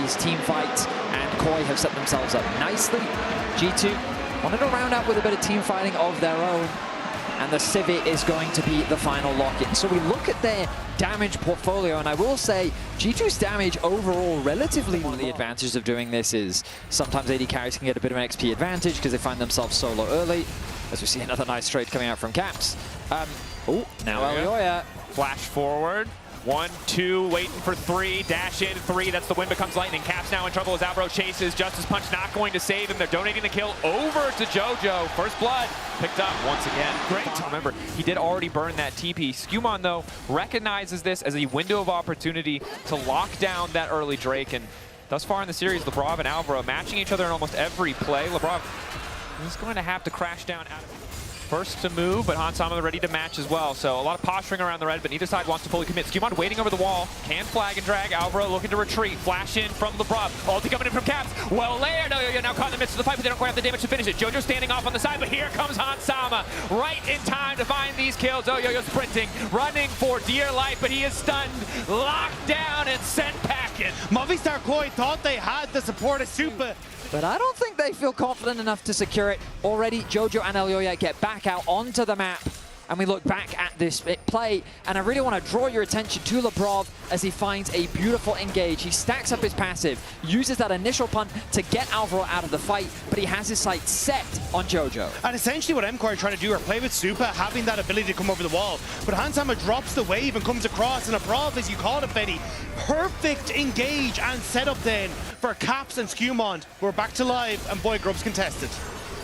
these team fights, and MKOI have set themselves up nicely. G2 wanted to round out with a bit of team fighting of their own, and the Civet is going to be the final lock-in. So we look at their damage portfolio, and I will say G2's damage overall relatively low. One of the advantages of doing this is sometimes AD carries can get a bit of an XP advantage because they find themselves solo early, as we see another nice trade coming out from Caps. Oh, now Elyoya. Flash forward. 1, 2, waiting for 3, dash in 3, that's the win becomes lightning. Caps now in trouble as Albro chases. Justice Punch not going to save him. They're donating the kill over to JoJo. First blood picked up once again. Great. Remember, he did already burn that TP. Skumon, though, recognizes this as a window of opportunity to lock down that early Drake. And thus far in the series, Labrov and Alvaro matching each other in almost every play. Labrov is going to have to crash down out of first to move, but Hansama ready to match as well. So a lot of posturing around the red, but neither side wants to fully commit. Skumon waiting over the wall, can flag and drag. Alvaro looking to retreat. Flash in from Labrov. Ulti coming in from Caps. Well layered. Elyoya now caught in the midst of the fight, but they don't quite have the damage to finish it. JoJo standing off on the side, but here comes Hansama right in time to find these kills. Elyoya sprinting, running for dear life, but he is stunned, locked down, and sent packing. Movistar KOI thought they had the support of Super, but I don't think they feel confident enough to secure it. Already, JoJo and Elyoya get back out onto the map, and we look back at this play, and I really want to draw your attention to Labrov as he finds a beautiful engage. He stacks up his passive, uses that initial punt to get Alvaro out of the fight, but he has his sights set on JoJo. And essentially what MKOI are trying to do are play with Super, having that ability to come over the wall. But Hansama drops the wave and comes across, and Labrov, as you called it, Benny, perfect engage and setup then for Caps and Skumon. We're back to live, and boy, Grubs contested.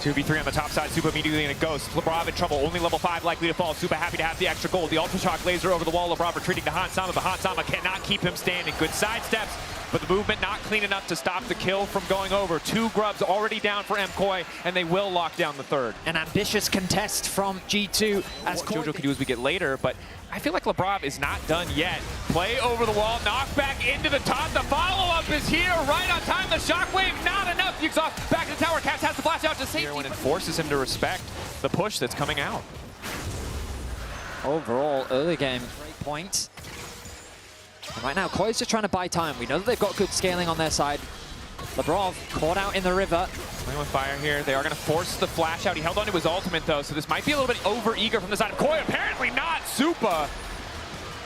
2v3 on the top side, Super immediately in a ghost. Labrov in trouble, only level 5 likely to fall. Super happy to have the extra gold. The Ultra Shock laser over the wall. Labrov retreating to Hansama, but Hansama cannot keep him standing. Good side steps, but the movement not clean enough to stop the kill from going over. 2 Grubs already down for MKOI, and they will lock down the third. An ambitious contest from G2 as what JoJo could do as we get later, but I feel like Labrov is not done yet. Play over the wall, knock back into the top. The follow-up is here right on time. The shockwave, not enough. The exhaust back to the tower. Caps has to flash out to safety. And it forces him to respect the push that's coming out. Overall, early game, great point. And right now, KOI's just trying to buy time. We know that they've got good scaling on their side. Labrov caught out in the river. Playing with fire here. They are going to force the flash out. He held on to his ultimate, though, so this might be a little bit over-eager from the side of KOI. Apparently not. Super.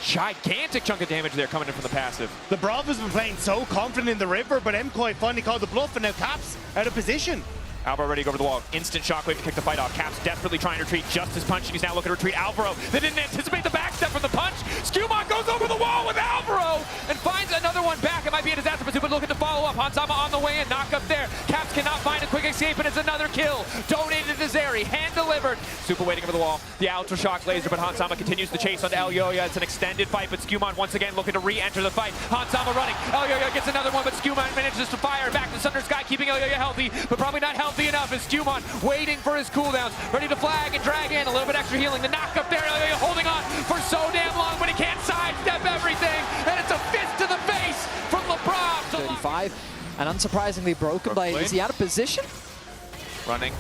Gigantic chunk of damage there coming in from the passive. Labrov has been playing so confident in the river, but MKOI finally called the bluff, and now Caps out of position. Alvaro ready to go over the wall. Instant shockwave to kick the fight off. Caps desperately trying to retreat. Justice punching. He's now looking to retreat. Alvaro, they didn't anticipate the backstep from the punch. Skumon goes over the wall with Alvaro and finds another one back. It might be a disaster, but looking to follow up. Hansama on the way in. Knock up there. Caps cannot find a quick escape, and it's another kill. Donated to Zeri. Hand delivered. Super waiting over the wall. The Ultra Shock laser, but Hansama continues to chase onto Elyoya. It's an extended fight, but Skumon once again looking to re-enter the fight. Hansama running. Elyoya gets another one, but Skumon manages to fire back to Thunder Sky, keeping Elyoya healthy, but probably not healthy enough as Skumon waiting for his cooldowns, ready to flag and drag in a little bit extra healing. The knock up there, Elyoya holding on for so damn long, but he can't sidestep everything, and it's a fist to the face from Labrov. 35, and unsurprisingly, Broken Blade. Is he out of position? Running.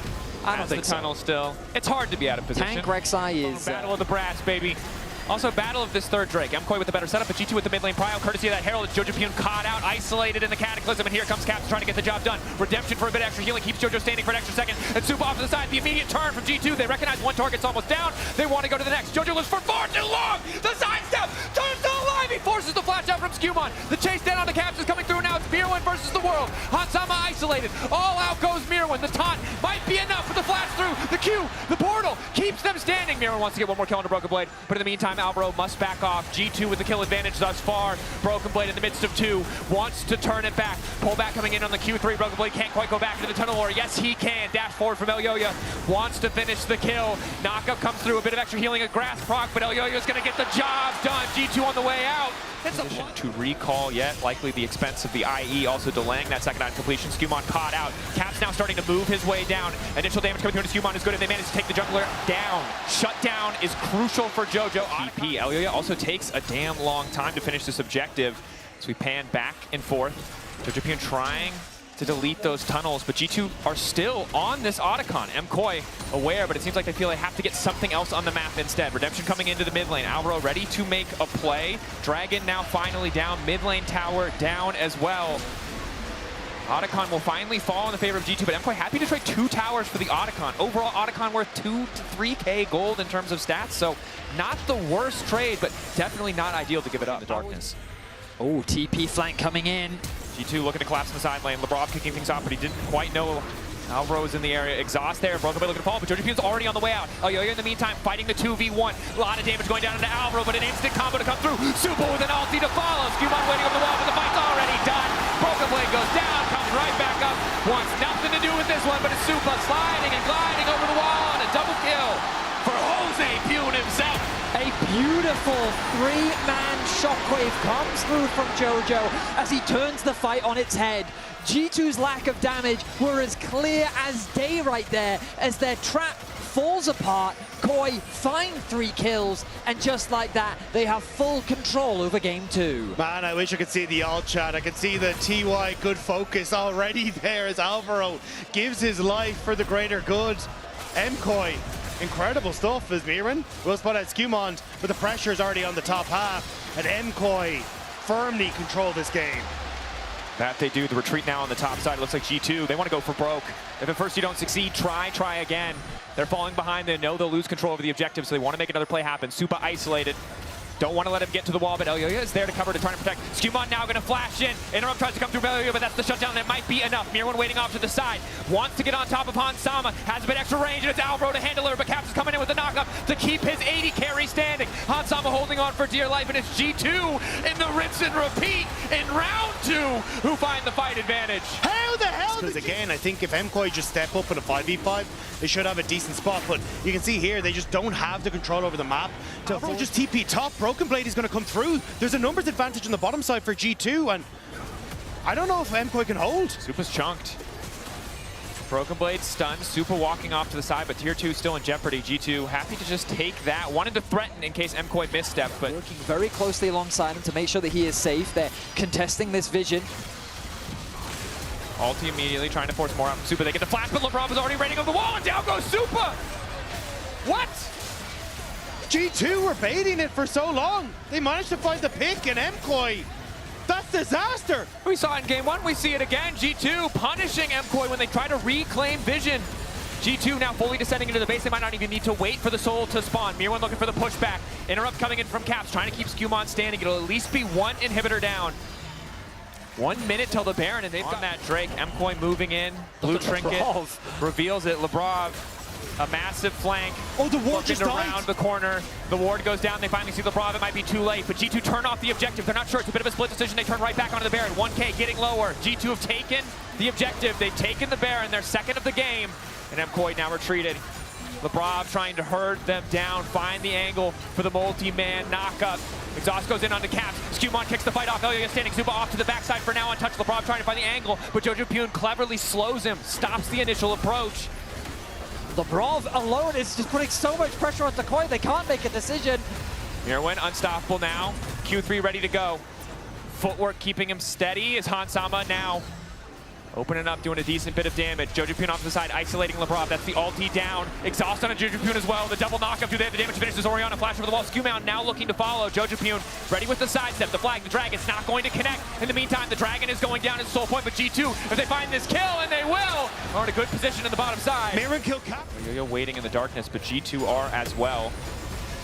I don't think the so. tunnel still. It's hard to be out of position. Tank Rek'Sai is... Battle of the Brass, baby. Also, battle of this third Drake. MKOI with the better setup, but G2 with the mid lane prio, courtesy of that Herald. It's JoJo caught out, isolated in the Cataclysm, and here comes Caps trying to get the job done. Redemption for a bit extra healing, keeps JoJo standing for an extra second, and Super off to the side. The immediate turn from G2. They recognize one target's almost down. They want to go to the next. JoJo lives for far too long. The sidestep turns to alive. He forces the flash out from Skumon. The chase down on the Caps is coming through now. It's Mirwin versus the world. Hansama isolated. All out goes Mirwin. The taunt might be enough for the flash through. The Q, the portal, keeps them standing. Mirwin wants to get one more kill on the Broken Blade, but in the meantime, Alvaro must back off. G2 with the kill advantage thus far. Broken Blade in the midst of 2 wants to turn it back. Pull back coming in on the Q3. Broken Blade can't quite go back into the tunnel, or yes he can. Dash forward from Elyoya. Wants to finish the kill. Knockup comes through. A bit of extra healing, a grass proc, but Elyoya's going to get the job done. G2 on the way out. It's a to recall yet, likely the expense of the IE also delaying that second on completion. Skumon caught out. Caps now starting to move his way down. Initial damage coming through to Skumon is good, and they manage to take the jungler down. Shutdown is crucial for JoJo. TP. Elyoya also takes a damn long time to finish this objective. So we pan back and forth. JoJo trying to delete those tunnels, but G2 are still on this Otacon. MKOI aware, but it seems like they feel they have to get something else on the map instead. Redemption coming into the mid lane. Alvaro ready to make a play. Dragon now finally down. Mid lane tower down as well. Otacon will finally fall in the favor of G2, but MKOI happy to trade 2 towers for the Otacon. Overall, Otacon worth 2 to 3k gold in terms of stats, so not the worst trade, but definitely not ideal to give it up in the darkness. Oh, TP flank coming in. G2 looking to collapse in the side lane. Lebrov kicking things off, but he didn't quite know Alvaro's in the area. Exhaust there. Broken Blade looking to fall, but Jojopun's already on the way out. Elyoya in the meantime fighting the 2v1. A lot of damage going down into Alvaro, but an instant combo to come through. Supa with an ulti to follow. Skewmon waiting over the wall, but the fight's already done. Broken Blade goes down, comes right back up. Wants nothing to do with this one, but it's Supa sliding and gliding over the wall, and a double kill for Jose Pune himself. A beautiful 3-man shockwave comes through from Jojo as he turns the fight on its head. G2's lack of damage were as clear as day right there as their trap falls apart. KOI find 3 kills, and just like that, they have full control over game 2. Man, I wish I could see the alt chat. I could see the TY good focus already there as Alvaro gives his life for the greater good. MKOI, incredible stuff as Miran will spot out Skewmon, but the pressure is already on the top half, and MKOI firmly control this game. That they do. The retreat now on the top side. It looks like G2, they want to go for broke. If at first you don't succeed, try again. They're falling behind. They know they'll lose control over the objective, so they want to make another play happen. Supa isolated. Don't want to let him get to the wall, but Elyoya is there to cover, to try to protect. Skewmon now going to flash in. Interrupt tries to come through Elyoya, but that's the shutdown. That might be enough. Mirwan waiting off to the side. Wants to get on top of Hansama. Has a bit extra range, and it's Alvaro to handle her, but Caps is coming in with the knockup to keep his 80 carry standing. Hansama holding on for dear life, and it's G2 in the rinse and repeat in round 2 who find the fight advantage. How the hell? Because again, I think if MKOI just step up in a 5v5, they should have a decent spot, but you can see here, they just don't have the control over the map. Alvaro just TP top. Broken Blade is going to come through. There's a numbers advantage on the bottom side for G2, and I don't know if MKOI can hold. Supa's chunked. Broken Blade stunned. Supa walking off to the side, but tier 2 still in jeopardy. G2 happy to just take that. Wanted to threaten in case MKOI misstep, but working very closely alongside him to make sure that he is safe. They're contesting this vision. ulti immediately, trying to force more out from Supa. They get the flash, but Lebrov is already raining on the wall, and down goes Supa! What? G2 were baiting it for so long. They managed to find the pick, and MKOI, that's disaster. We saw it in game 1, we see it again. G2 punishing MKOI when they try to reclaim vision. G2 now fully descending into the base. They might not even need to wait for the soul to spawn. Mirwan looking for the pushback. Interrupt coming in from Caps, trying to keep Skewmon standing. It'll at least be one inhibitor down. 1 minute till the Baron, and they've done that Drake. MKOI moving in. Blue trinket reveals it. Lebrov, a massive flank. Oh, the ward just died. Around the corner. The ward goes down. They finally see Lebrov. It might be too late, but G2 turn off the objective. They're not sure. It's a bit of a split decision. They turn right back onto the Baron. 1K getting lower. G2 have taken the objective. They've taken the Baron. They're second of the game. And MKOI now retreated. Lebrov trying to herd them down, find the angle for the multi-man knockup. Exhaust goes in onto Caps. Skewmon kicks the fight off. Elyoya standing. Supa off to the backside for now, untouched. Lebrov trying to find the angle, but Jojopun's cleverly slows him, stops the initial approach. Lebrov alone is just putting so much pressure on KOI, they can't make a decision. Mirwan unstoppable now. Q3 ready to go. Footwork keeping him steady as Hansama now opening up, doing a decent bit of damage. Jojopun off to the side, isolating Lebrov. That's the ulti down. Exhaust on a Jojopun as well. The double knockup. Do they have the damage? Finishes Orianna. Flash over the wall. Skewmon now looking to follow. Jojopun ready with the sidestep. The flag, the dragon's not going to connect. In the meantime, the dragon is going down at soul point, but G2, if they find this kill, and they will, are in a good position in the bottom side. Mirran kill Cap. Elyoya waiting in the darkness, but G2 are as well.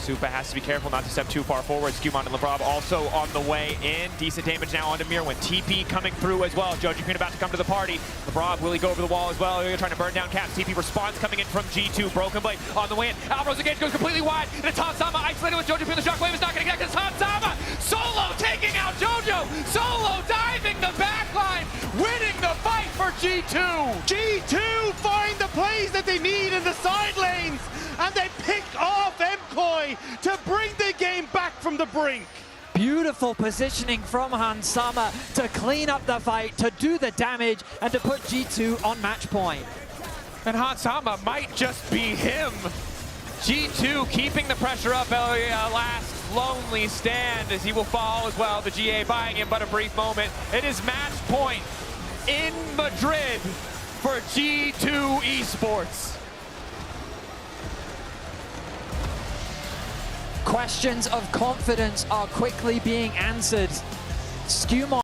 Supa has to be careful not to step too far forward. Skewmon and Lebrov also on the way in. Decent damage now onto Mirwan. TP coming through as well. Jojopun about to come to the party. Lebrov, will he go over the wall as well? Elyoya trying to burn down Caps. TP response coming in from G2. Broken Blade on the way in. Alvaro's engage goes completely wide. And it's Hansama isolated with Jojopun. The shockwave is not going to connect. It's Hansama! Solo taking out Jojo! Solo diving the backline! Winning the fight for G2! G2 find the plays that they need in the side lanes, and they pick off MKOI to bring the game back from the brink. Beautiful positioning from Hansama to clean up the fight, to do the damage, and to put G2 on match point. And Hansama might just be him. G2 keeping the pressure up. Elyoya last lonely stand as he will fall as well. The GA buying him but a brief moment. It is match point in Madrid for G2 Esports. Questions of confidence are quickly being answered. Skewmon